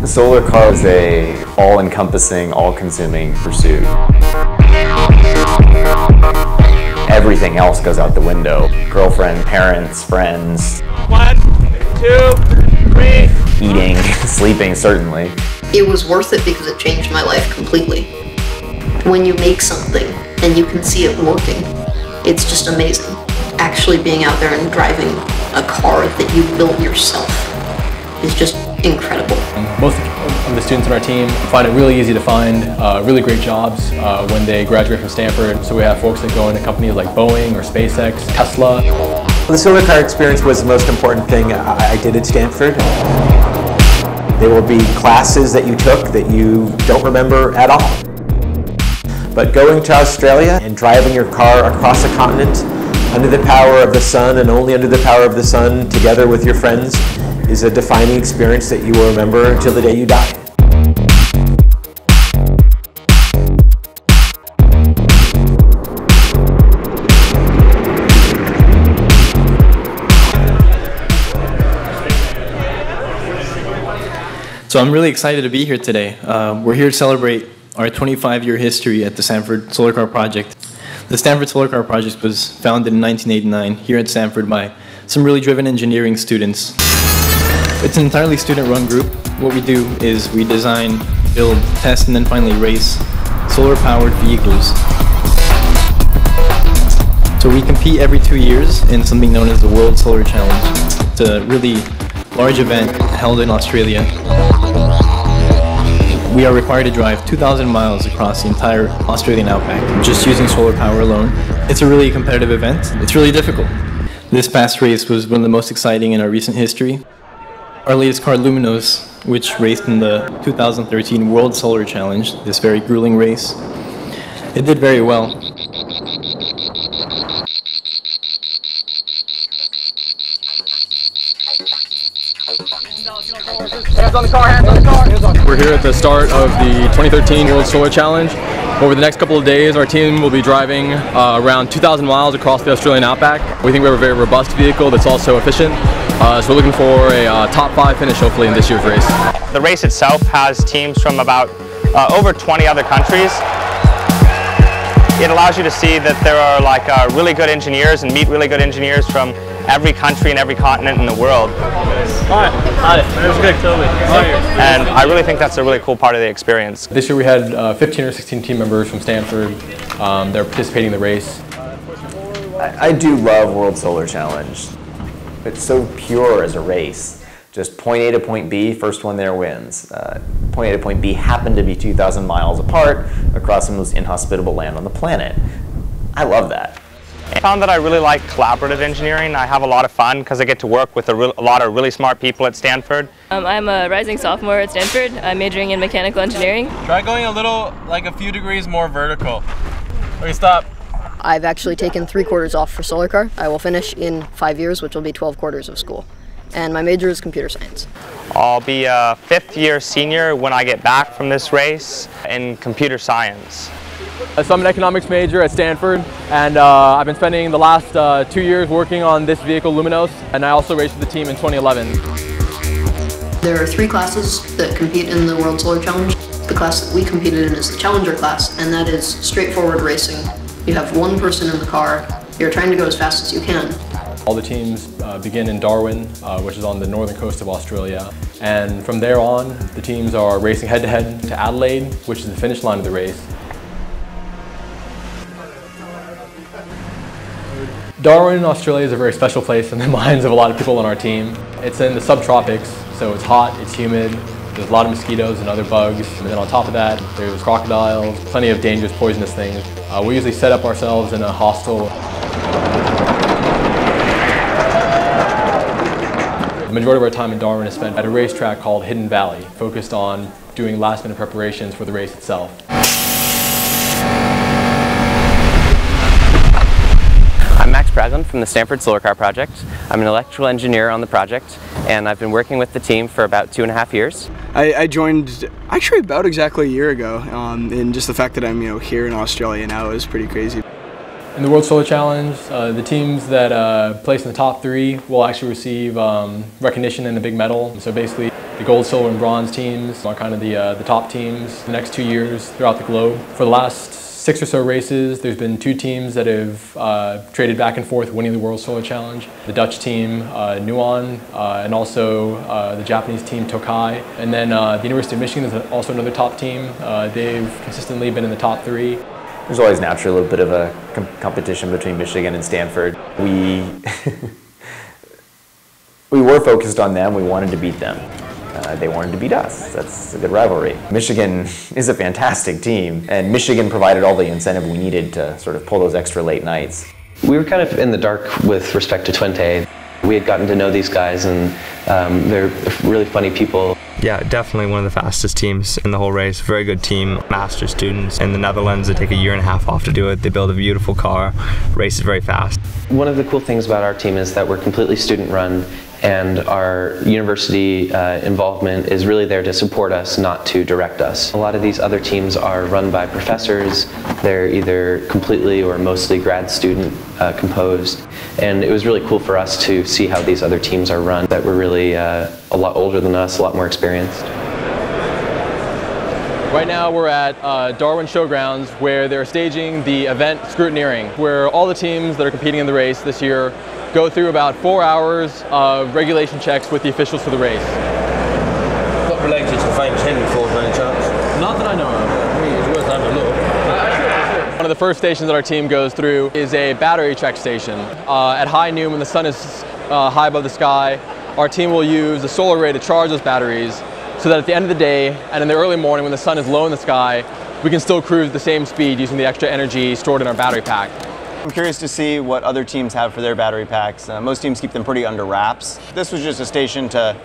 The solar car is a all-encompassing, all-consuming pursuit. Everything else goes out the window. Girlfriend, parents, friends. 1, 2, 3. Eating, sleeping, certainly. It was worth it because it changed my life completely. When you make something and you can see it working, it's just amazing. Actually being out there and driving a car that you built yourself is just incredible. Most of the students on our team find it really easy to find really great jobs when they graduate from Stanford. So we have folks that go into companies like Boeing or SpaceX, Tesla. The solar car experience was the most important thing I did at Stanford. There will be classes that you took that you don't remember at all. But going to Australia and driving your car across a continent under the power of the sun and only under the power of the sun together with your friends is a defining experience that you will remember until the day you die. So I'm really excited to be here today. We're here to celebrate our 25-year history at the Stanford Solar Car Project. The Stanford Solar Car Project was founded in 1989 here at Stanford by some really driven engineering students. It's an entirely student-run group. What we do is we design, build, test, and then finally race solar-powered vehicles. So we compete every 2 years in something known as the World Solar Challenge. It's a really large event held in Australia. We are required to drive 2,000 miles across the entire Australian outback just using solar power alone. It's a really competitive event. It's really difficult. This past race was one of the most exciting in our recent history. Our latest car, Luminos, which raced in the 2013 World Solar Challenge, this very grueling race, it did very well. Hands on the car, hands on the car. We're here at the start of the 2013 World Solar Challenge. Over the next couple of days, our team will be driving around 2,000 miles across the Australian outback. We think we have a very robust vehicle that's also efficient. So we're looking for a top 5 finish hopefully in this year's race. The race itself has teams from about over 20 other countries. It allows you to see that there are really good engineers and meet really good engineers from every country and every continent in the world. Hi. It was good, totally. And I really think that's a really cool part of the experience. This year we had 15 or 16 team members from Stanford. They're participating in the race. I do love World Solar Challenge. It's so pure as a race. Just point A to point B, first one there wins. Point A to point B happen to be 2,000 miles apart across the most inhospitable land on the planet. I love that. I found that I really like collaborative engineering. I have a lot of fun because I get to work with a lot of really smart people at Stanford. I'm a rising sophomore at Stanford. I'm majoring in mechanical engineering. Try going a few degrees more vertical. Okay, stop. I've actually taken 3 quarters off for solar car. I will finish in 5 years, which will be 12 quarters of school. And my major is computer science. I'll be a 5th-year senior when I get back from this race in computer science. So I'm an economics major at Stanford, and I've been spending the last 2 years working on this vehicle, Luminos, and I also raced with the team in 2011. There are 3 classes that compete in the World Solar Challenge. The class that we competed in is the Challenger class, and that is straightforward racing. You have 1 person in the car. You're trying to go as fast as you can. All the teams begin in Darwin, which is on the northern coast of Australia. And from there on, the teams are racing head-to-head to Adelaide, which is the finish line of the race. Darwin, Australia is a very special place in the minds of a lot of people on our team. It's in the subtropics, so it's hot, it's humid, there's a lot of mosquitoes and other bugs. And then on top of that, there's crocodiles, plenty of dangerous, poisonous things. We usually set up ourselves in a hostel. The majority of our time in Darwin is spent at a racetrack called Hidden Valley, focused on doing last-minute preparations for the race itself. I'm Max Praglin from the Stanford Solar Car Project. I'm an electrical engineer on the project, and I've been working with the team for about 2.5 years. I joined actually about exactly a year ago, and just the fact that I'm here in Australia now is pretty crazy. In the World Solar Challenge, the teams that place in the top 3 will actually receive recognition and a big medal. So basically, the gold, silver, and bronze teams are kind of the top teams the next 2 years throughout the globe. For the last 6 or so races, there's been 2 teams that have traded back and forth winning the World Solar Challenge. The Dutch team, Nuon, and also the Japanese team, Tokai. And then the University of Michigan is also another top team. They've consistently been in the top 3. There's always naturally a little bit of a competition between Michigan and Stanford. We were focused on them. We wanted to beat them. They wanted to beat us. That's a good rivalry. Michigan is a fantastic team, and Michigan provided all the incentive we needed to sort of pull those extra late nights. We were kind of in the dark with respect to Twente. We had gotten to know these guys, and they're really funny people. Yeah, definitely one of the fastest teams in the whole race. Very good team, master students. In the Netherlands, they take a year and a half off to do it. They build a beautiful car, races very fast. One of the cool things about our team is that we're completely student run, and our university involvement is really there to support us, not to direct us. A lot of these other teams are run by professors. They're either completely or mostly grad student composed. And it was really cool for us to see how these other teams are run that were really a lot older than us, a lot more experienced. Right now we're at Darwin Showgrounds, where they're staging the event Scrutineering, where all the teams that are competing in the race this year go through about 4 hours of regulation checks with the officials for the race. Not related to famous Henry Ford, by any chance? Not that I know of. It's worth having a look. One of the first stations that our team goes through is a battery check station. At high noon, when the sun is high above the sky, our team will use a solar array to charge those batteries, so that at the end of the day and in the early morning when the sun is low in the sky, we can still cruise at the same speed using the extra energy stored in our battery pack. I'm curious to see what other teams have for their battery packs. Most teams keep them pretty under wraps. This was just a station to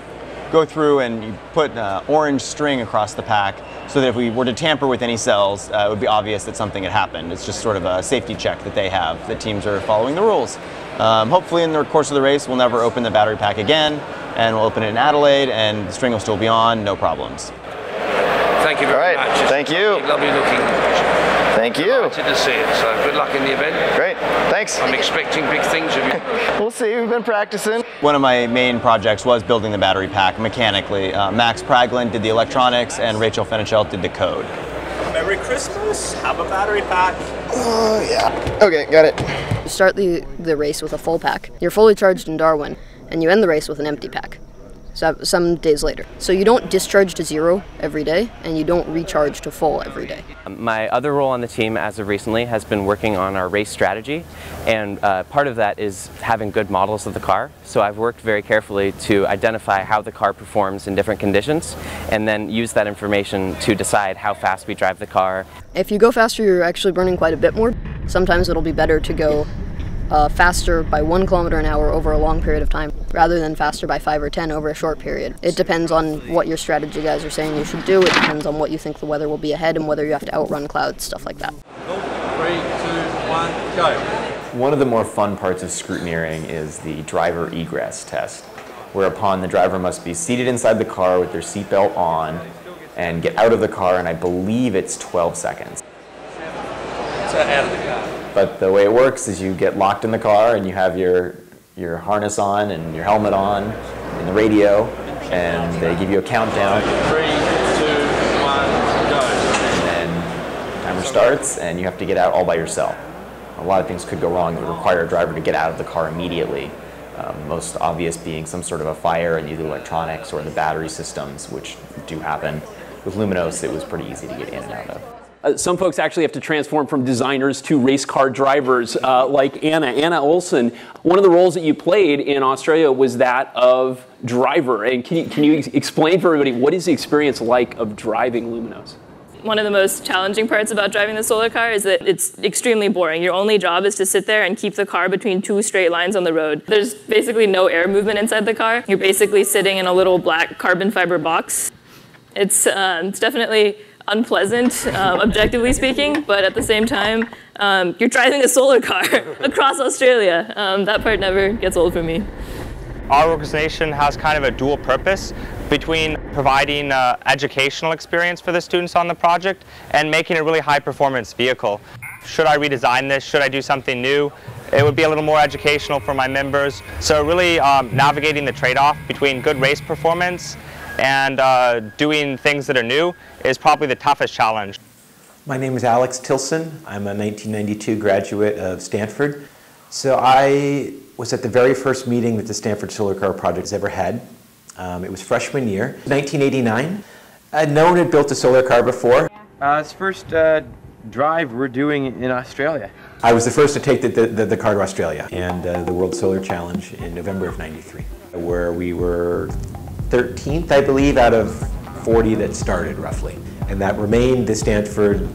go through and you put orange string across the pack so that if we were to tamper with any cells, it would be obvious that something had happened. It's just sort of a safety check that they have, that teams are following the rules. Hopefully in the course of the race, we'll never open the battery pack again, and we'll open it in Adelaide, and the string will still be on, no problems. Thank you very much. Thank you. Lovely looking. Thank you. Delighted to see it, so good luck in the event. Great, thanks. I'm expecting big things of you. We'll see, we've been practicing. One of my main projects was building the battery pack mechanically. Max Praglin did the electronics, and Rachel Fenichelt did the code. Merry Christmas, have a battery pack. Oh yeah, okay, got it. You start the race with a full pack. You're fully charged in Darwin, and you end the race with an empty pack. So some days later. So you don't discharge to 0 every day, and you don't recharge to full every day. My other role on the team as of recently has been working on our race strategy, and part of that is having good models of the car. So I've worked very carefully to identify how the car performs in different conditions, and then use that information to decide how fast we drive the car. If you go faster, you're actually burning quite a bit more. Sometimes it'll be better to go faster by 1 kilometer an hour over a long period of time, rather than faster by 5 or 10 over a short period. It depends on what your strategy guys are saying you should do. It depends on what you think the weather will be ahead and whether you have to outrun clouds, stuff like that. 3, 2, 1, go. One of the more fun parts of scrutineering is the driver egress test, whereupon the driver must be seated inside the car with their seatbelt on and get out of the car, and I believe it's 12 seconds. So out of the car. But the way it works is you get locked in the car and you have your harness on and your helmet on and the radio, and they give you a countdown. 3, 2, 1, go. And then timer starts and you have to get out all by yourself. A lot of things could go wrong that would require a driver to get out of the car immediately. Most obvious being some sort of a fire in either electronics or the battery systems, which do happen. With Luminos, it was pretty easy to get in and out of. Some folks actually have to transform from designers to race car drivers, like Anna Olsen. One of the roles that you played in Australia was that of driver. And can you explain for everybody, what is the experience like of driving Luminos? One of the most challenging parts about driving the solar car is that it's extremely boring. Your only job is to sit there and keep the car between 2 straight lines on the road. There's basically no air movement inside the car. You're basically sitting in a little black carbon fiber box. It's definitely unpleasant, objectively speaking, but at the same time, you're driving a solar car across Australia. That part never gets old for me. Our organization has kind of a dual purpose between providing educational experience for the students on the project and making a really high performance vehicle. Should I redesign this? Should I do something new? It would be a little more educational for my members. So really navigating the trade-off between good race performance and doing things that are new is probably the toughest challenge. My name is Alex Tilson. I'm a 1992 graduate of Stanford. So I was at the very first meeting that the Stanford Solar Car Project has ever had. It was freshman year, 1989. No one had built a solar car before. It's first drive we're doing in Australia. I was the first to take the car to Australia and the World Solar Challenge in November of '93, where we were 13th, I believe, out of 40 that started, roughly. And that remained the Stanford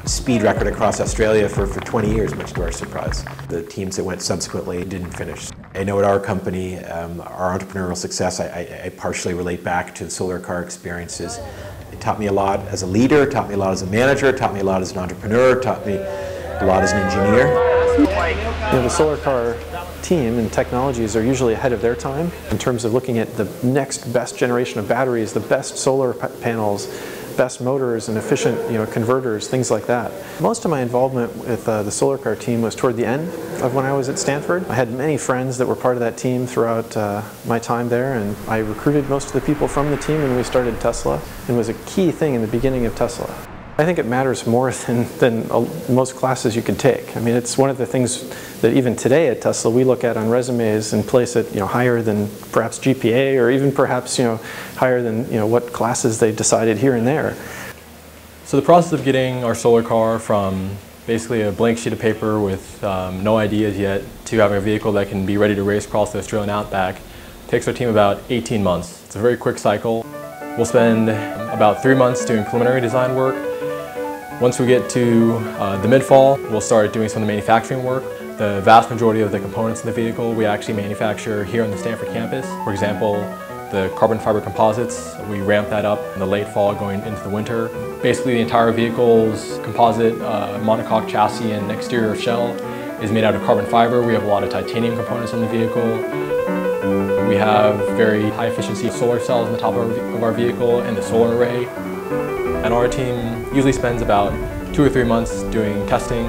speed record across Australia for 20 years, much to our surprise. The teams that went subsequently didn't finish. I know at our company, our entrepreneurial success, I partially relate back to the solar car experiences. It taught me a lot as a leader, it taught me a lot as a manager, it taught me a lot as an entrepreneur, it taught me a lot as an engineer. You know, the solar car team and technologies are usually ahead of their time in terms of looking at the next best generation of batteries, the best solar panels, best motors and efficient, converters, things like that. Most of my involvement with the solar car team was toward the end of when I was at Stanford. I had many friends that were part of that team throughout my time there, and I recruited most of the people from the team when we started Tesla, and was a key thing in the beginning of Tesla. I think it matters more than most classes you can take. I mean, it's one of the things that even today at Tesla we look at on resumes and place it, higher than perhaps GPA, or even perhaps, higher than, what classes they decided here and there. So the process of getting our solar car from basically a blank sheet of paper with no ideas yet to having a vehicle that can be ready to race across the Australian outback takes our team about 18 months. It's a very quick cycle. We'll spend about 3 months doing preliminary design work. Once we get to the mid-fall, we'll start doing some of the manufacturing work. The vast majority of the components in the vehicle we actually manufacture here on the Stanford campus. For example, the carbon fiber composites, we ramp that up in the late fall going into the winter. Basically the entire vehicle's composite monocoque chassis and exterior shell is made out of carbon fiber. We have a lot of titanium components in the vehicle. We have very high efficiency solar cells on the top of our vehicle and the solar array. And our team usually spends about 2 or 3 months doing testing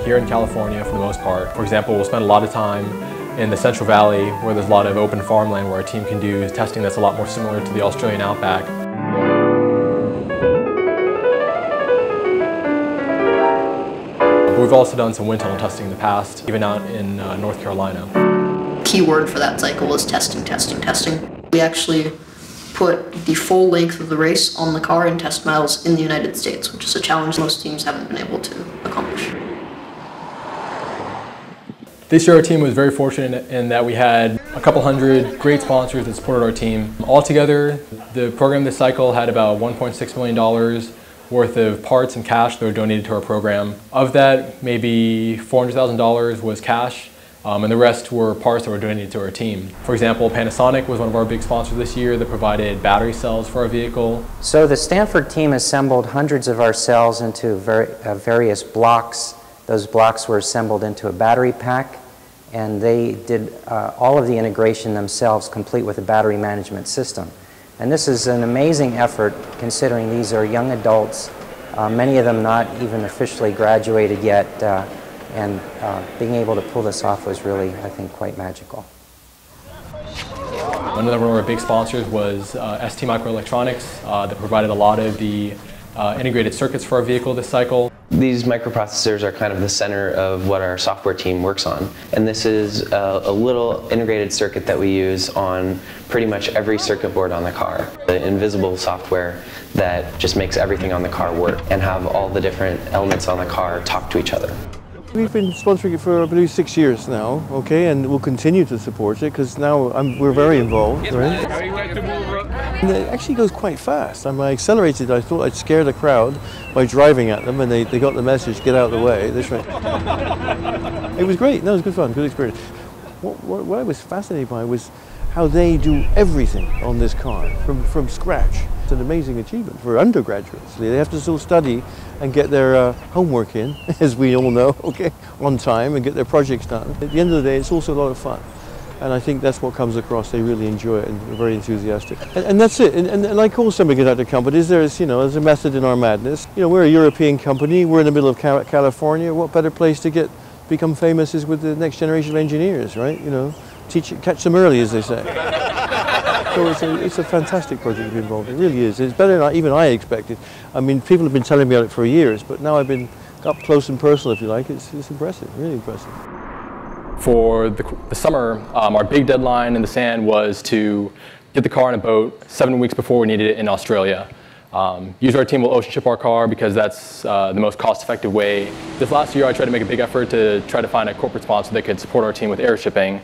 here in California for the most part. For example, we'll spend a lot of time in the Central Valley where there's a lot of open farmland where our team can do testing that's a lot more similar to the Australian outback. But we've also done some wind tunnel testing in the past, even out in North Carolina. Key word for that cycle was testing, testing, testing. We actually put the full length of the race on the car in test miles in the United States, which is a challenge most teams haven't been able to accomplish. This year our team was very fortunate in that we had a couple hundred great sponsors that supported our team. Altogether, the program this cycle had about $1.6 million worth of parts and cash that were donated to our program. Of that, maybe $400,000 was cash, and the rest were parts that were donated to our team. For example, Panasonic was one of our big sponsors this year that provided battery cells for our vehicle. So the Stanford team assembled hundreds of our cells into various blocks. Those blocks were assembled into a battery pack, and they did all of the integration themselves, complete with a battery management system. And this is an amazing effort considering these are young adults, many of them not even officially graduated yet. And being able to pull this off was really, I think, quite magical. One of our big sponsors was ST Microelectronics that provided a lot of the integrated circuits for our vehicle this cycle. These microprocessors are kind of the center of what our software team works on. And this is a little integrated circuit that we use on pretty much every circuit board on the car. The invisible software that just makes everything on the car work and have all the different elements on the car talk to each other. We've been sponsoring it for, I believe, 6 years now, okay, and we'll continue to support it because now we're very involved, right? And it actually goes quite fast. I accelerated, I thought I'd scare the crowd by driving at them, and they got the message, get out of the way. It was great, no, it was good fun, good experience. What I was fascinated by was how they do everything on this car from scratch. It's an amazing achievement for undergraduates. They have to still study and get their homework in, as we all know, okay, on time, and get their projects done. At the end of the day, it's also a lot of fun. And I think that's what comes across. They really enjoy it and are very enthusiastic. And that's it. And like all semiconductor companies, there's a method in our madness. We're a European company. We're in the middle of California. What better place to become famous is with the next generation of engineers, right? Catch them early, as they say. So it's a fantastic project to be involved in. It really is. It's better than even I expected. I mean, people have been telling me about it for years, but now I've been up close and personal, if you like. It's impressive, really impressive. For the summer, our big deadline in the sand was to get the car on a boat 7 weeks before we needed it in Australia. Usually our team will ocean ship our car because that's the most cost-effective way. This last year I tried to make a big effort to try to find a corporate sponsor that could support our team with air shipping,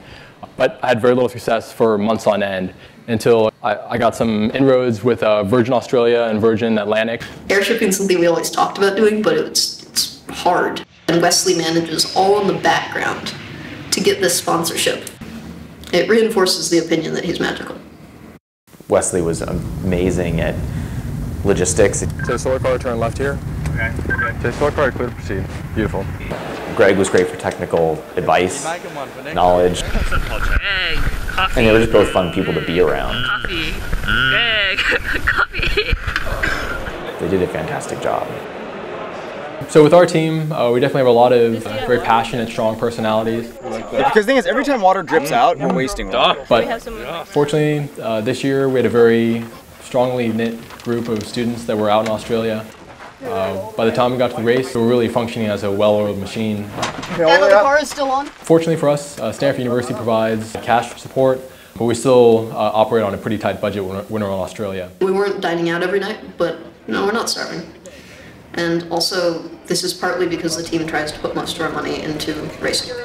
but I had very little success for months on end until I got some inroads with Virgin Australia and Virgin Atlantic. Air shipping is something we always talked about doing, but it's hard. And Wesley manages all in the background to get this sponsorship. It reinforces the opinion that he's magical. Wesley was amazing at logistics. To the solar car, turn left here. Okay. To the solar car, clear to proceed. Beautiful. Greg was great for technical advice, knowledge, and they were just both fun people to be around. Coffee. Greg. Coffee. They did a fantastic job. So with our team, we definitely have a lot of very passionate, strong personalities. Because the thing is, every time water drips out, we're wasting water. But fortunately, this year we had a very strongly knit group of students that were out in Australia. By the time we got to the race, we were really functioning as a well-oiled machine. The car is still on? Fortunately for us, Stanford University provides cash support, but we still operate on a pretty tight budget when we're in Australia. We weren't dining out every night, but no, we're not starving. And also, this is partly because the team tries to put most of our money into racing.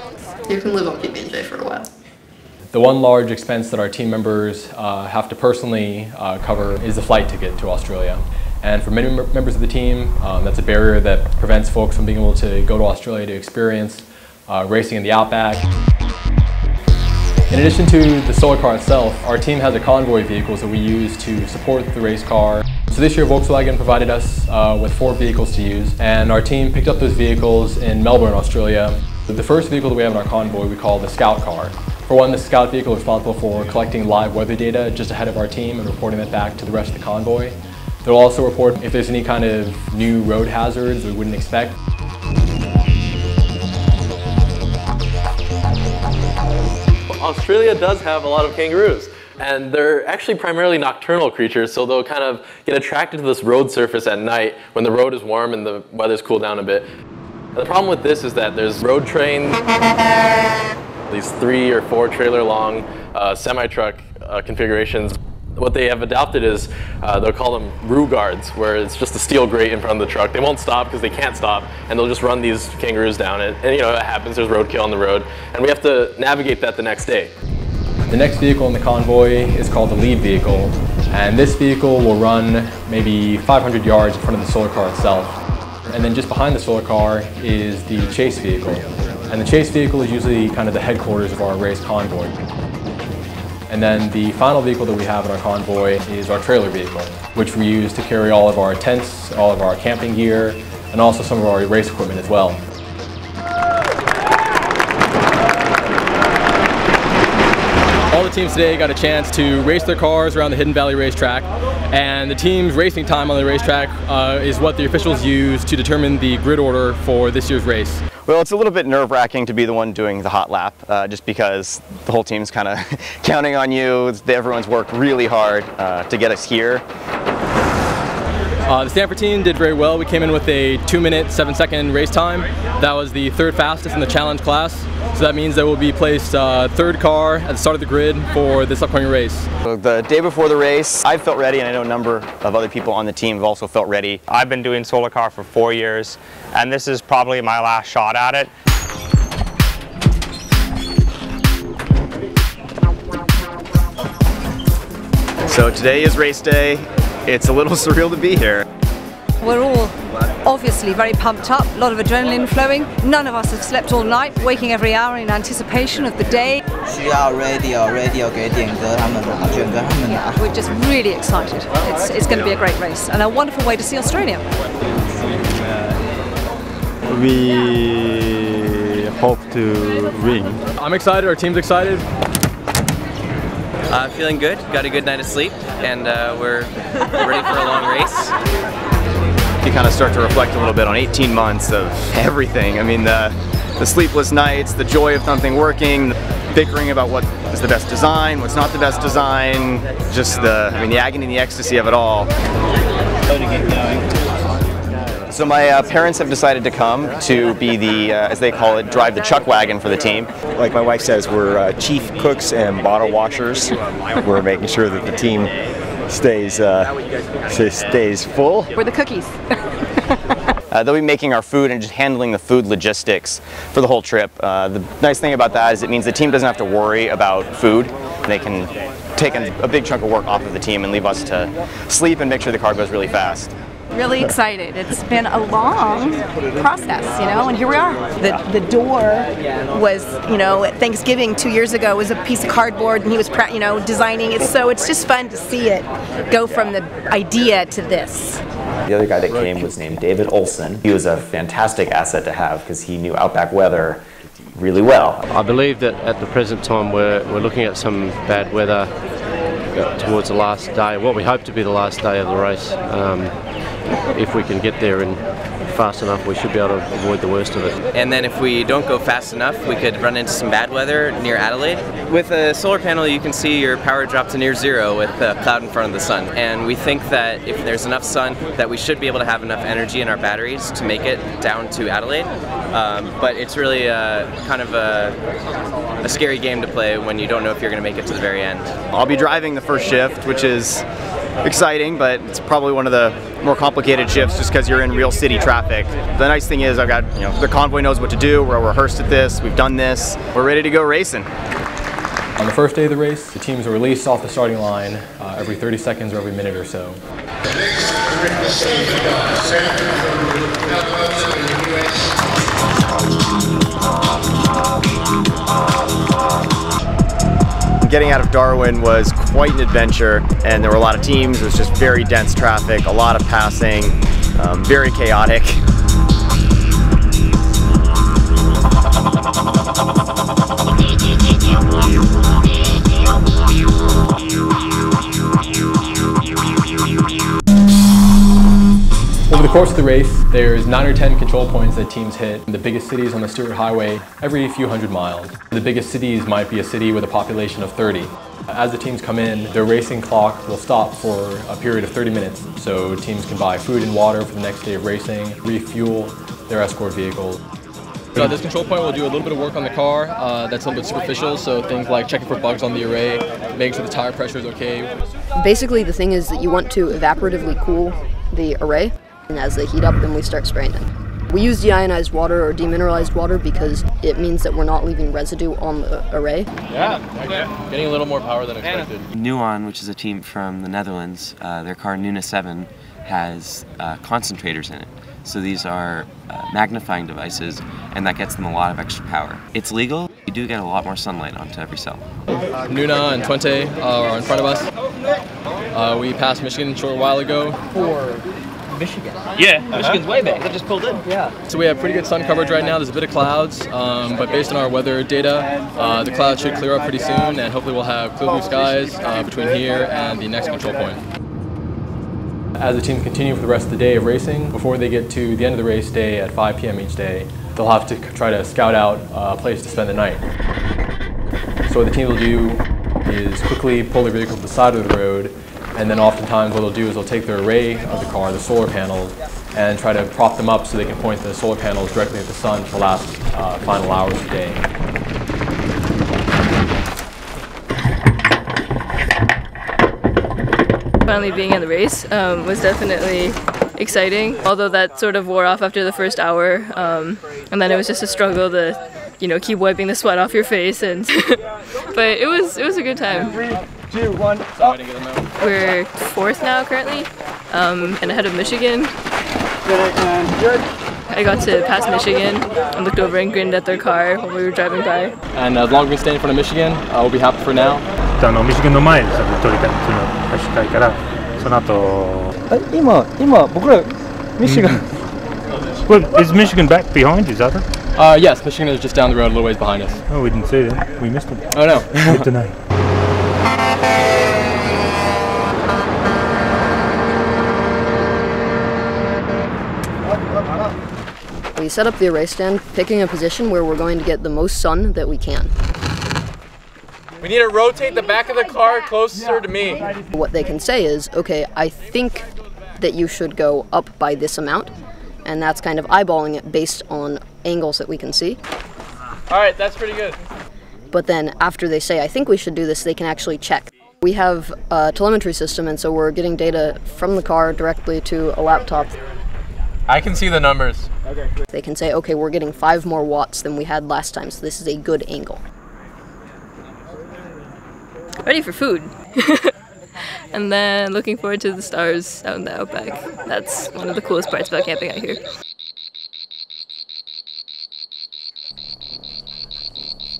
You can live on PB&J for a while. The one large expense that our team members have to personally cover is the flight ticket to Australia. And for many members of the team, that's a barrier that prevents folks from being able to go to Australia to experience racing in the outback. In addition to the solar car itself, our team has a convoy vehicles that we use to support the race car. So this year Volkswagen provided us with 4 vehicles to use, and our team picked up those vehicles in Melbourne, Australia. The first vehicle that we have in our convoy we call the Scout car. For one, the Scout vehicle is responsible for collecting live weather data just ahead of our team and reporting that back to the rest of the convoy. They'll also report if there's any kind of new road hazards we wouldn't expect. Australia does have a lot of kangaroos, and they're actually primarily nocturnal creatures, so they'll kind of get attracted to this road surface at night when the road is warm and the weather's cooled down a bit. And the problem with this is that there's road trains, these 3 or 4 trailer long semi-truck configurations. What they have adopted is, they'll call them roo guards, where it's just a steel grate in front of the truck. They won't stop because they can't stop, and they'll just run these kangaroos down. And it happens, there's roadkill on the road, and we have to navigate that the next day. The next vehicle in the convoy is called the lead vehicle, and this vehicle will run maybe 500 yards in front of the solar car itself. And then just behind the solar car is the chase vehicle. And the chase vehicle is usually kind of the headquarters of our race convoy. And then the final vehicle that we have in our convoy is our trailer vehicle, which we use to carry all of our tents, all of our camping gear, and also some of our race equipment as well. All the teams today got a chance to race their cars around the Hidden Valley racetrack, and the team's racing time on the racetrack is what the officials use to determine the grid order for this year's race. Well, it's a little bit nerve-wracking to be the one doing the hot lap, just because the whole team's kind of counting on you. Everyone's worked really hard to get us here. The Stanford team did very well. We came in with a 2-minute, 7-second race time. That was the 3rd fastest in the challenge class. So that means that we'll be placed 3rd car at the start of the grid for this upcoming race. So the day before the race, I felt ready, and I know a number of other people on the team have also felt ready. I've been doing solar car for 4 years, and this is probably my last shot at it. So today is race day. It's a little surreal to be here. We're all obviously very pumped up, a lot of adrenaline flowing. None of us have slept all night, waking every hour in anticipation of the day. We're just really excited. It's going to be a great race and a wonderful way to see Australia. We hope to win. I'm excited, our team's excited. Feeling good, got a good night of sleep, and we're ready for a long race. You kind of start to reflect a little bit on 18 months of everything. I mean, the sleepless nights, the joy of something working, bickering about what is the best design, what's not the best design, just the agony and the ecstasy of it all. So my parents have decided to come to be the, as they call it, drive the chuck wagon for the team. Like my wife says, we're chief cooks and bottle washers. We're making sure that the team stays full. We're the cookies. They'll be making our food and just handling the food logistics for the whole trip. The nice thing about that is it means the team doesn't have to worry about food. They can take a big chunk of work off of the team and leave us to sleep and make sure the car goes really fast. Really excited. It's been a long process, you know, and here we are. The door was, you know, at Thanksgiving 2 years ago was a piece of cardboard, and he was, you know, designing it. So it's just fun to see it go from the idea to this. The other guy that came was named David Olson. He was a fantastic asset to have because he knew outback weather really well. I believe that at the present time we're looking at some bad weather towards the last day, what we hope to be the last day of the race. If we can get there and fast enough, we should be able to avoid the worst of it. And then if we don't go fast enough, we could run into some bad weather near Adelaide. With a solar panel, you can see your power drop to near zero with a cloud in front of the sun. And we think that if there's enough sun, that we should be able to have enough energy in our batteries to make it down to Adelaide. But it's really kind of a scary game to play when you don't know if you're going to make it to the very end. I'll be driving the first shift, which is exciting, but it's probably one of the more complicated shifts just because you're in real city traffic. The nice thing is I've got, you know, the convoy knows what to do, we're rehearsed at this, we've done this, we're ready to go racing. On the first day of the race, the teams are released off the starting line every 30 seconds or every minute or so. Getting out of Darwin was quite an adventure, and there were a lot of teams. It was just very dense traffic, a lot of passing, very chaotic. Over the course of the race, there's 9 or 10 control points that teams hit in the biggest cities on the Stewart Highway every few hundred miles. The biggest cities might be a city with a population of 30. As the teams come in, their racing clock will stop for a period of 30 minutes, so teams can buy food and water for the next day of racing, refuel their escort vehicles. This control point will do a little bit of work on the car that's a little bit superficial, so things like checking for bugs on the array, making sure the tire pressure is okay. Basically, the thing is that you want to evaporatively cool the array, and as they heat up, then we start spraying them. We use deionized water or demineralized water because it means that we're not leaving residue on the array. Yeah, getting a little more power than expected. Nuon, which is a team from the Netherlands, their car Nuna 7 has concentrators in it. So these are magnifying devices, and that gets them a lot of extra power. It's legal. You do get a lot more sunlight onto every cell. Nuna and Twente are in front of us. We passed Michigan a short while ago. Michigan. Yeah. Michigan's way back. They just pulled in. Yeah. So we have pretty good sun coverage right now. There's a bit of clouds, but based on our weather data, the clouds should clear up pretty soon, and hopefully we'll have clear blue skies between here and the next control point. As the teams continue for the rest of the day of racing, before they get to the end of the race day at 5 p.m. each day, they'll have to try to scout out a place to spend the night. So what the team will do is quickly pull their vehicle to the side of the road, and then oftentimes what they'll do is they'll take the array of the car, the solar panels, and try to prop them up so they can point the solar panels directly at the sun for the last final hours of the day. Finally being in the race was definitely exciting, although that sort of wore off after the first hour, and then it was just a struggle to, you know, keep wiping the sweat off your face, and but it was a good time. 3, 2, 1, up. We're 4th now currently, and ahead of Michigan. Good. I got to pass Michigan and looked over and grinned at their car while we were driving by. And as long as we stay in front of Michigan, we'll be happy for now. ミシガンの前で撮りたいっていうのを走りたいから、その後。今僕らミシガン。Well, is Michigan back behind you, is that it? Yes, Michigan is just down the road a little ways behind us. Oh, we didn't see them. We missed them. Oh no. Good to know. We set up the array stand, picking a position where we're going to get the most sun that we can. We need to rotate the back of the car closer to me. What they can say is, okay, I think that you should go up by this amount, and that's kind of eyeballing it based on angles that we can see. All right, that's pretty good. But then after they say, I think we should do this, they can actually check. We have a telemetry system, and so we're getting data from the car directly to a laptop. I can see the numbers. They can say, okay, we're getting 5 more watts than we had last time, so this is a good angle. Ready for food. And then looking forward to the stars out in the outback. That's one of the coolest parts about camping out here.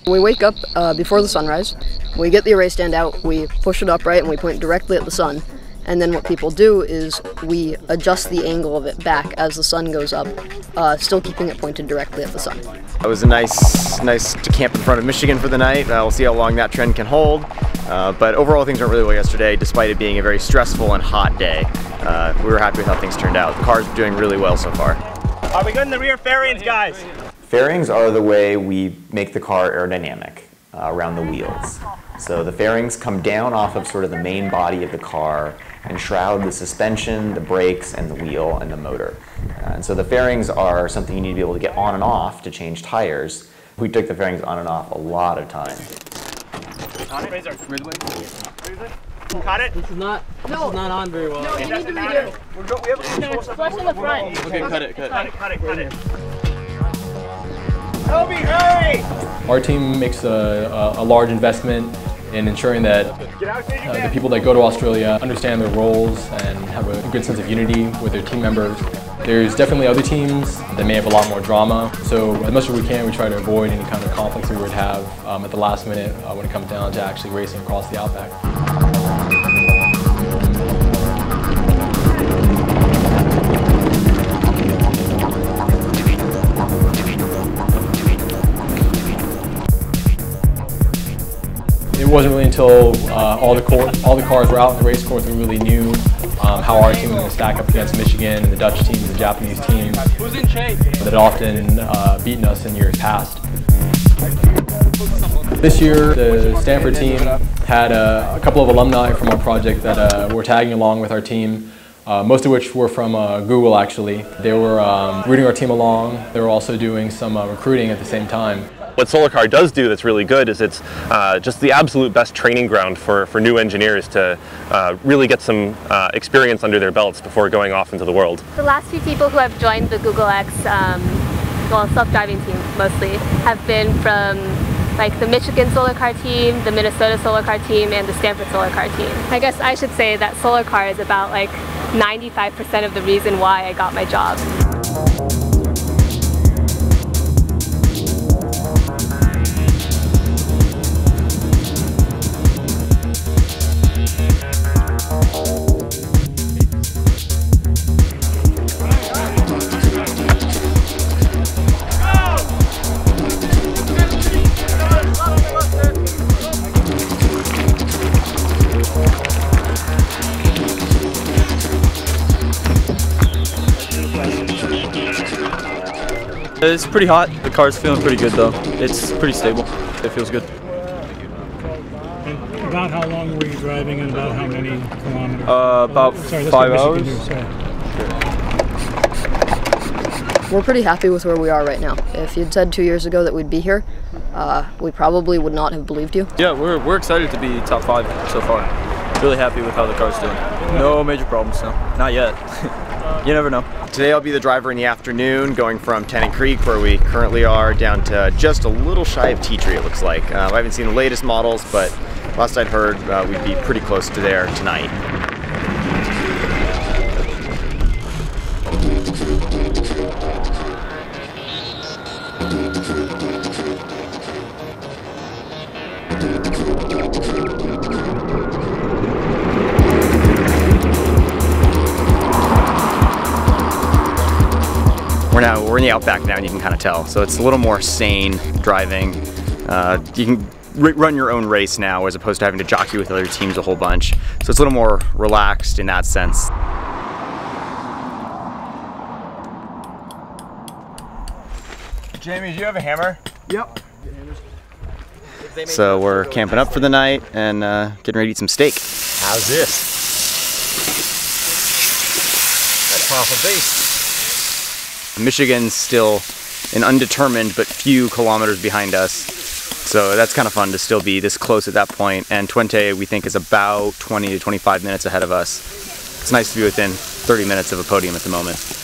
We wake up before the sunrise, we get the array stand out, we push it upright and we point directly at the sun. And then what people do is we adjust the angle of it back as the sun goes up, still keeping it pointed directly at the sun. It was nice to camp in front of Michigan for the night. We'll see how long that trend can hold. But overall things went really well yesterday, despite it being a very stressful and hot day. We were happy with how things turned out. The car's doing really well so far. Are we good in the rear fairings, guys? Fairings are the way we make the car aerodynamic around the wheels. So the fairings come down off of sort of the main body of the car and shroud the suspension, the brakes, and the wheel and the motor. And so the fairings are something you need to be able to get on and off to change tires. We took the fairings on and off a lot of time. Cut it? This is not on very well. No, you need to redo. We have a control flush in the front. Okay, cut it. Cut it. Toby, hurry! Our team makes a large investment in ensuring that the people that go to Australia understand their roles and have a good sense of unity with their team members. There's definitely other teams that may have a lot more drama, so as much as we can, we try to avoid any kind of conflicts we would have at the last minute when it comes down to actually racing across the outback. It wasn't really until all the cars were out in the race course we really knew how our team was going to stack up against Michigan and the Dutch teams, the Japanese teams that had often beaten us in years past. This year, the Stanford team had a couple of alumni from our project that were tagging along with our team, most of which were from Google actually. They were rooting our team along. They were also doing some recruiting at the same time. What SolarCar does do that's really good is it's just the absolute best training ground for new engineers to really get some experience under their belts before going off into the world. The last few people who have joined the Google X, well, self-driving team mostly, have been from like the Michigan SolarCar team, the Minnesota SolarCar team, and the Stanford SolarCar team. I guess I should say that SolarCar is about like 95% of the reason why I got my job. It's pretty hot. The car's feeling pretty good though. It's pretty stable. It feels good. And about how long were you driving and about how many kilometers? About 5 hours. We're pretty happy with where we are right now. If you'd said 2 years ago that we'd be here, we probably would not have believed you. Yeah, we're excited to be top 5 so far. Really happy with how the car's doing. No major problems, no. Not yet. You never know. Today I'll be the driver in the afternoon, going from Tennant Creek, where we currently are, down to just a little shy of Tea Tree, it looks like. I haven't seen the latest models, but last I'd heard we'd be pretty close to there tonight. We're in the outback now, and you can kind of tell. So it's a little more sane driving. You can run your own race now, as opposed to having to jockey with other teams a whole bunch. So it's a little more relaxed in that sense. Jamie, do you have a hammer? Yep. So we're camping up for the night and getting ready to eat some steak. How's this? That's half a beast. Michigan's still an undetermined but few kilometers behind us. So that's kind of fun to still be this close at that point. And Twente, we think, is about 20 to 25 minutes ahead of us. It's nice to be within 30 minutes of a podium at the moment.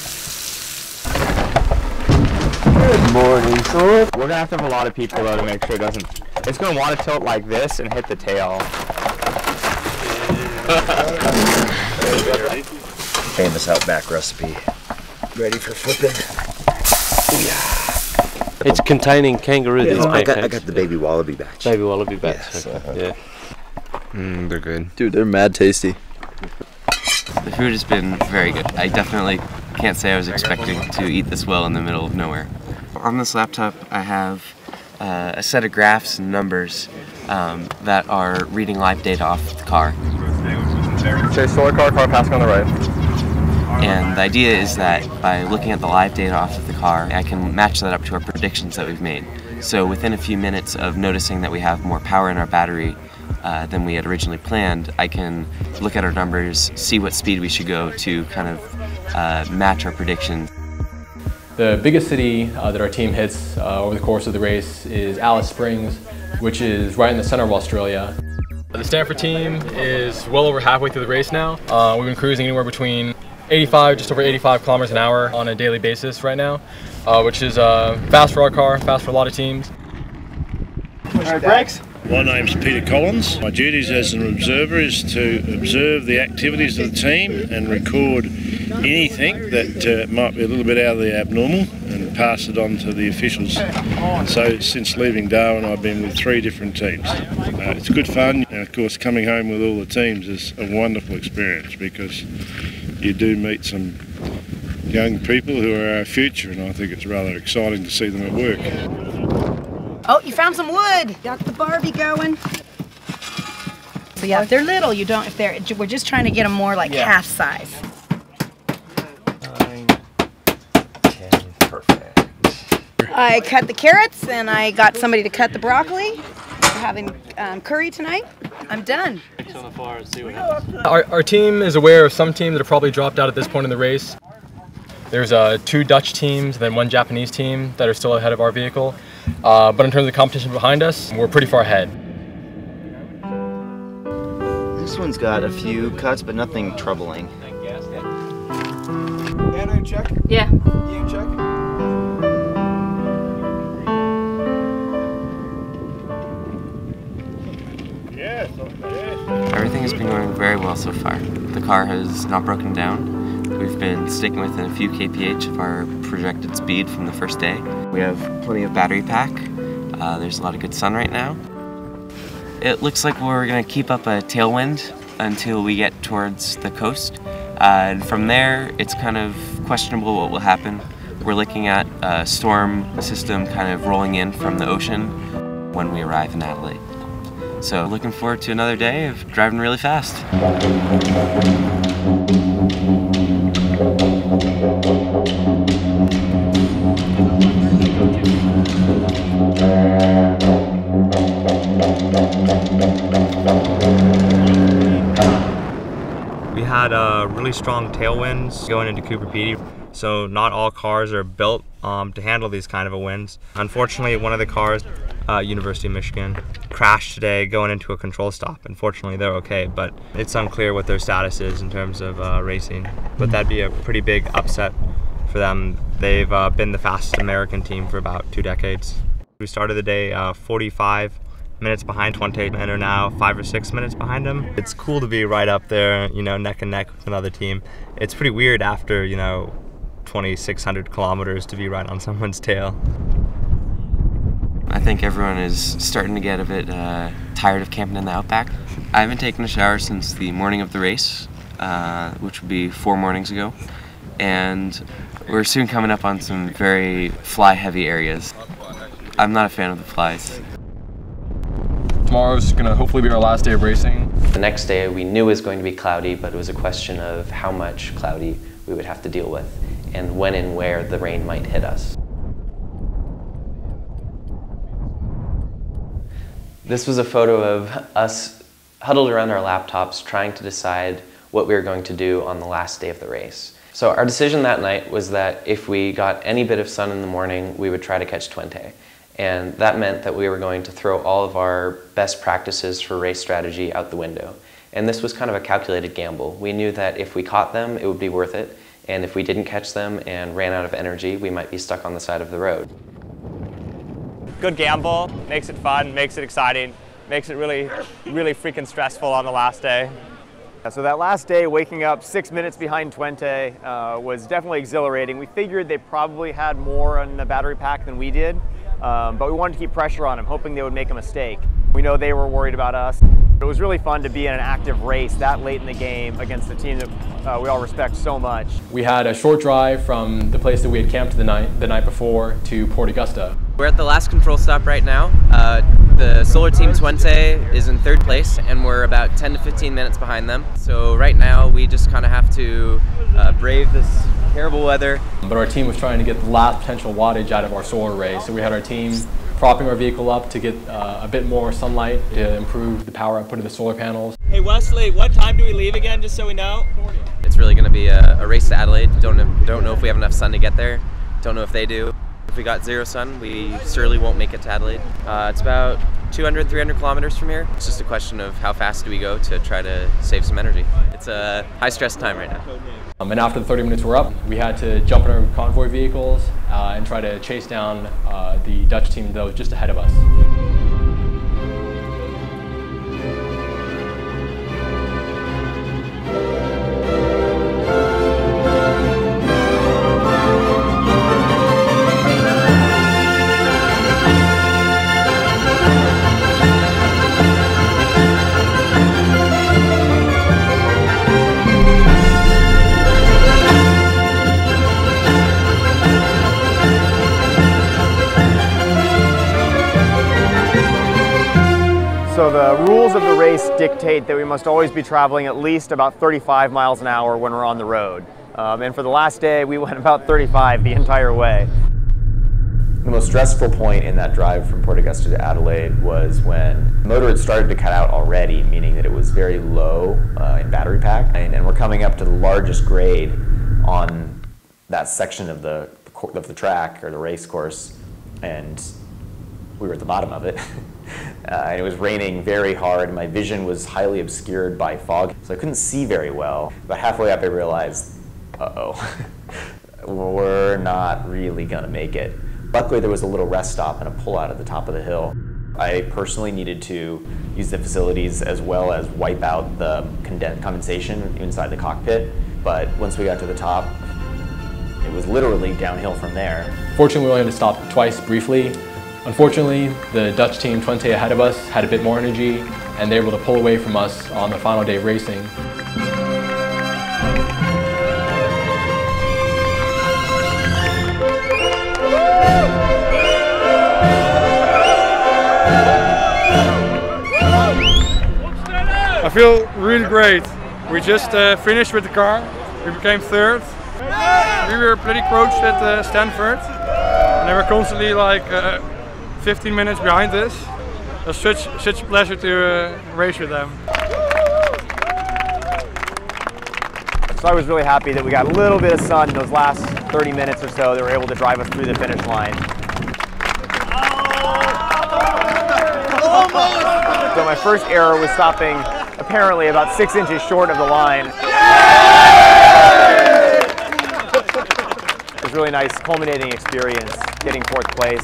Good morning, Solar. We're gonna have to have a lot of people though to make sure it doesn't. It's gonna want to tilt like this and hit the tail. Famous Outback recipe. Ready for flipping? It's containing kangaroo. Yeah, I got the baby wallaby batch. Baby wallaby batch. Yes, yeah. They're good. Dude, they're mad tasty. The food has been very good. I definitely can't say I was expecting to eat this well in the middle of nowhere. On this laptop, I have a set of graphs and numbers that are reading live data off the car. Okay, solar car passing on the right. And the idea is that by looking at the live data off of the car, I can match that up to our predictions that we've made. So within a few minutes of noticing that we have more power in our battery than we had originally planned, I can look at our numbers, see what speed we should go to kind of match our predictions. The biggest city that our team hits over the course of the race is Alice Springs, which is right in the center of Australia. The Stanford team is well over halfway through the race now. We've been cruising anywhere between just over 85 kilometers an hour on a daily basis right now, which is fast for our car, fast for a lot of teams. All right, brakes. My name's Peter Collins. My duties as an observer is to observe the activities of the team and record anything that might be a little bit out of the abnormal and pass it on to the officials. So since leaving Darwin, I've been with 3 different teams. It's good fun, and of course coming home with all the teams is a wonderful experience because you do meet some young people who are our future, and I think it's rather exciting to see them at work. Oh, you found some wood. Got the Barbie going. So yeah, if they're little, you don't. If they're, we're just trying to get them more like half size. 9, 10, perfect. I cut the carrots, and I got somebody to cut the broccoli. We're having curry tonight. I'm done. Our team is aware of some teams that have probably dropped out at this point in the race. There's 2 Dutch teams, then 1 Japanese team that are still ahead of our vehicle. But in terms of the competition behind us, we're pretty far ahead. This one's got a few cuts, but nothing troubling. Anna, you check? Yeah. You check? Everything has been going very well so far. The car has not broken down. We've been sticking within a few kph of our projected speed from the first day. We have plenty of battery pack. There's a lot of good sun right now. It looks like we're going to keep up a tailwind until we get towards the coast. And from there, it's kind of questionable what will happen. We're looking at a storm system kind of rolling in from the ocean when we arrive in Adelaide. So looking forward to another day of driving really fast. We had really strong tailwinds going into Cooper Pedy, so not all cars are built to handle these kind of winds. Unfortunately, one of the cars, University of Michigan, crashed today going into a control stop. Unfortunately, they're okay, but it's unclear what their status is in terms of racing. But that'd be a pretty big upset for them. They've been the fastest American team for about 2 decades. We started the day 45 minutes behind Twente and are now 5 or 6 minutes behind him. It's cool to be right up there, you know, neck and neck with another team. It's pretty weird after, you know, 2,600 kilometers to be right on someone's tail. I think everyone is starting to get a bit tired of camping in the outback. I haven't taken a shower since the morning of the race, which would be 4 mornings ago. And we're soon coming up on some very fly-heavy areas. I'm not a fan of the flies. Tomorrow's gonna hopefully be our last day of racing. The next day we knew it was going to be cloudy, but it was a question of how much cloudy we would have to deal with and when and where the rain might hit us. This was a photo of us huddled around our laptops trying to decide what we were going to do on the last day of the race. So our decision that night was that if we got any bit of sun in the morning, we would try to catch 20. And that meant that we were going to throw all of our best practices for race strategy out the window. And this was kind of a calculated gamble. We knew that if we caught them, it would be worth it. And if we didn't catch them and ran out of energy, we might be stuck on the side of the road. Good gamble, makes it fun, makes it exciting, makes it really freaking stressful on the last day. So that last day, waking up 6 minutes behind Twente was definitely exhilarating. We figured they probably had more on the battery pack than we did, but we wanted to keep pressure on them, hoping they would make a mistake. We know they were worried about us. It was really fun to be in an active race that late in the game against a team that we all respect so much. We had a short drive from the place that we had camped the night before to Port Augusta. We're at the last control stop right now. The Solar Team Twente is in 3rd place, and we're about 10 to 15 minutes behind them. So right now we just kind of have to brave this terrible weather. But our team was trying to get the last potential wattage out of our solar array, so we had our team propping our vehicle up to get a bit more sunlight to improve the power output of the solar panels. Hey Wesley, what time do we leave again, just so we know? It's really going to be a race to Adelaide. Don't know if we have enough sun to get there. Don't know if they do. If we got 0 sun, we surely won't make it to Adelaide. It's about 200, 300 kilometers from here. It's just a question of how fast do we go to try to save some energy. It's a high stress time right now. And after the 30 minutes were up, we had to jump in our convoy vehicles and try to chase down the Dutch team that was just ahead of us. So the rules of the race dictate that we must always be traveling at least about 35 miles an hour when we're on the road. And for the last day, we went about 35 the entire way. The most stressful point in that drive from Port Augusta to Adelaide was when the motor had started to cut out already, meaning that it was very low in battery pack. And we're coming up to the largest grade on that section of the track or the race course, and we were at the bottom of it. And it was raining very hard, and my vision was highly obscured by fog, so I couldn't see very well. About halfway up I realized, uh-oh, we're not really gonna make it. Luckily there was a little rest stop and a pull-out at the top of the hill. I personally needed to use the facilities as well as wipe out the condensation inside the cockpit, but once we got to the top, it was literally downhill from there. Fortunately, we only had to stop twice briefly. Unfortunately, the Dutch team Twente ahead of us had a bit more energy, and they were able to pull away from us on the final day of racing. I feel really great. We just finished with the car. We became 3rd. We were pretty close at Stanford, and they were constantly like 15 minutes behind us. It was such a pleasure to race with them. So I was really happy that we got a little bit of sun in those last 30 minutes or so that were able to drive us through the finish line. So my first error was stopping apparently about 6 inches short of the line. It was a really nice culminating experience, getting 4th place.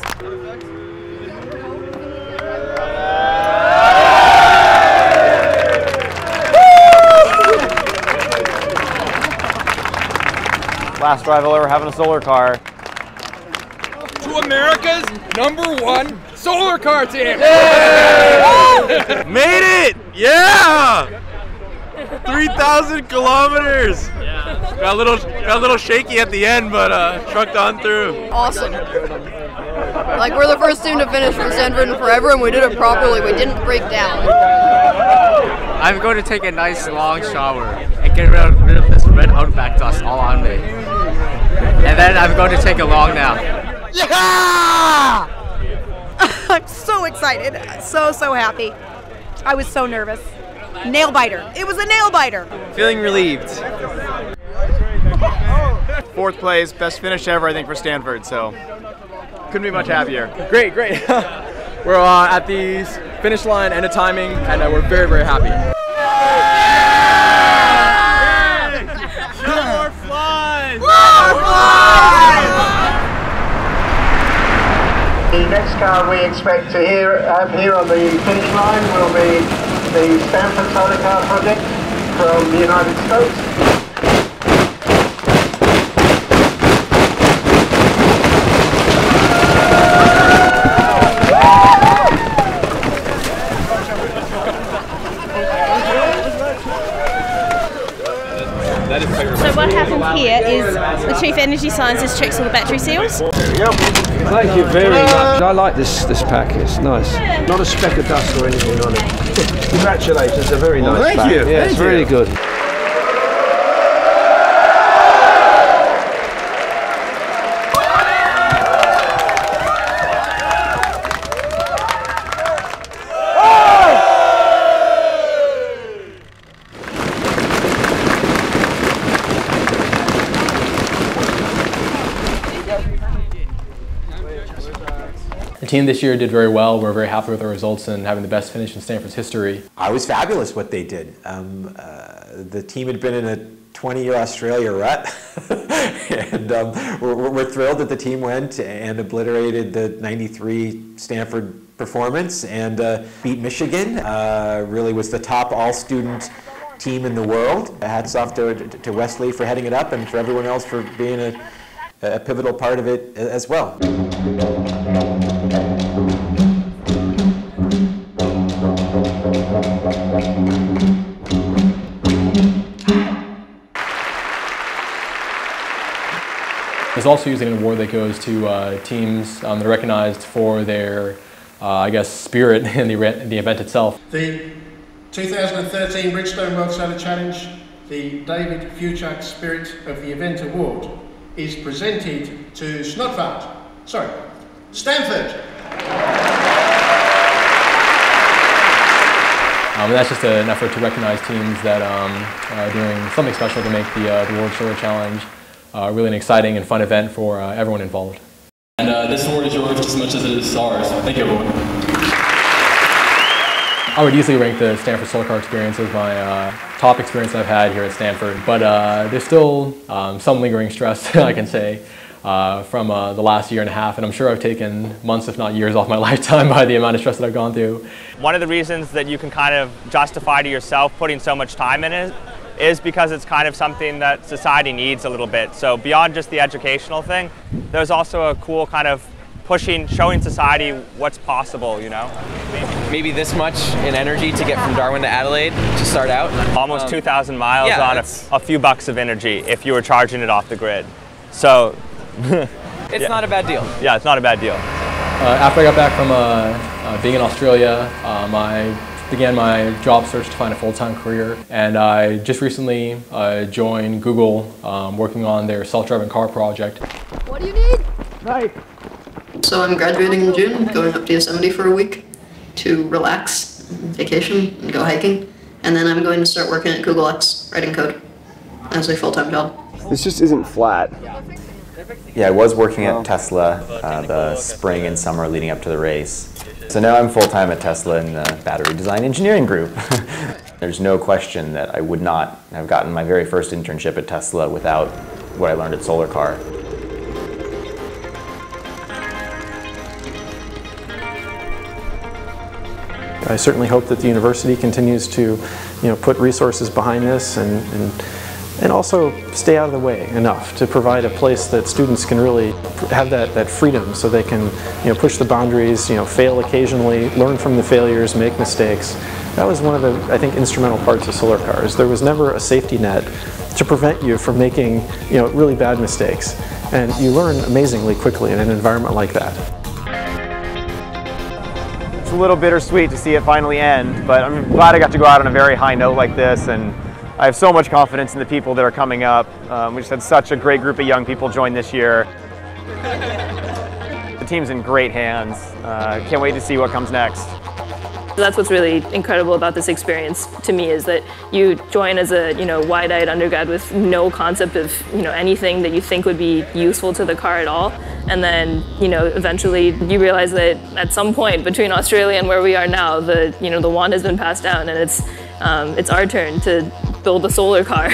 Last drive I'll ever have in a solar car. To America's #1 solar car team! Made it! Yeah! 3,000 kilometers! Yeah. Got a little shaky at the end, but trucked on through. Awesome. Like, we're the first team to finish from Stanford in forever, and we did it properly. We didn't break down. I'm going to take a nice long shower and get rid of this red Outback dust all on me. And then I'm going to take a long nap. Yeah! I'm so excited, so happy. I was so nervous. Nail biter. It was a nail biter. Feeling relieved. Fourth place, best finish ever, I think, for Stanford, so couldn't be much happier. Great. We're at the finish line, end of timing, and we're very happy. More flies! The next car we expect to have here on the finish line will be the Stanford Solar Car project from the United States. So what happens here is the Chief Energy Scientist checks all the battery seals. Thank you very much. I like this pack, it's nice. Not a speck of dust or anything on it. Congratulations, a very nice pack. Thank you. Yeah, it's really good. The team this year did very well. We're very happy with the results and having the best finish in Stanford's history. I was fabulous what they did. The team had been in a 20-year Australia rut, and we're thrilled that the team went and obliterated the '93 Stanford performance and beat Michigan. Really was the top all-student team in the world. Hats off to Wesley for heading it up and for everyone else for being a pivotal part of it as well. There's also usually an award that goes to teams that are recognized for their, I guess, spirit in the event itself. The 2013 Bridgestone World Solar Challenge, the David Fuchak Spirit of the Event Award, is presented to Stanford. That's just an effort to recognize teams that are doing something special to make the World Solar Challenge really an exciting and fun event for everyone involved. And this award is yours just as much as it is ours. Thank you, everyone. I would easily rank the Stanford Solar Car experience as my top experience I've had here at Stanford, but there's still some lingering stress, I can say, from the last year and a half, and I'm sure I've taken months, if not years, off my lifetime by the amount of stress that I've gone through. One of the reasons that you can kind of justify to yourself putting so much time in it is because it's kind of something that society needs a little bit. So beyond just the educational thing, there's also a cool kind of showing society what's possible, you know? Maybe this much in energy to get from Darwin to Adelaide to start out. Almost 2,000 miles on a few bucks of energy if you were charging it off the grid. So it's not a bad deal. Yeah, it's not a bad deal. After I got back from being in Australia, I began my job search to find a full-time career, and I just recently joined Google working on their self-driving car project. What do you need? Right. So I'm graduating in June, going up to Yosemite for a week to relax, vacation, and go hiking. And then I'm going to start working at Google X, writing code, as a full-time job. This just isn't flat. Yeah, I was working at Tesla the spring and summer leading up to the race. So now I'm full-time at Tesla in the battery design engineering group. There's no question that I would not have gotten my very first internship at Tesla without what I learned at Solar Car. I certainly hope that the university continues to, put resources behind this and also stay out of the way enough to provide a place that students can really have that freedom so they can push the boundaries, fail occasionally, learn from the failures, make mistakes. That was one of the, I think, instrumental parts of Solar Cars. There was never a safety net to prevent you from making really bad mistakes. And you learn amazingly quickly in an environment like that. It's a little bittersweet to see it finally end, but I'm glad I got to go out on a very high note like this, and I have so much confidence in the people that are coming up. We just had such a great group of young people join this year. team's in great hands. Can't wait to see what comes next. That's what's really incredible about this experience to me, is that you join as a wide-eyed undergrad with no concept of anything that you think would be useful to the car at all, and then eventually you realize that at some point between Australia and where we are now, the wand has been passed down, and it's our turn to build a solar car.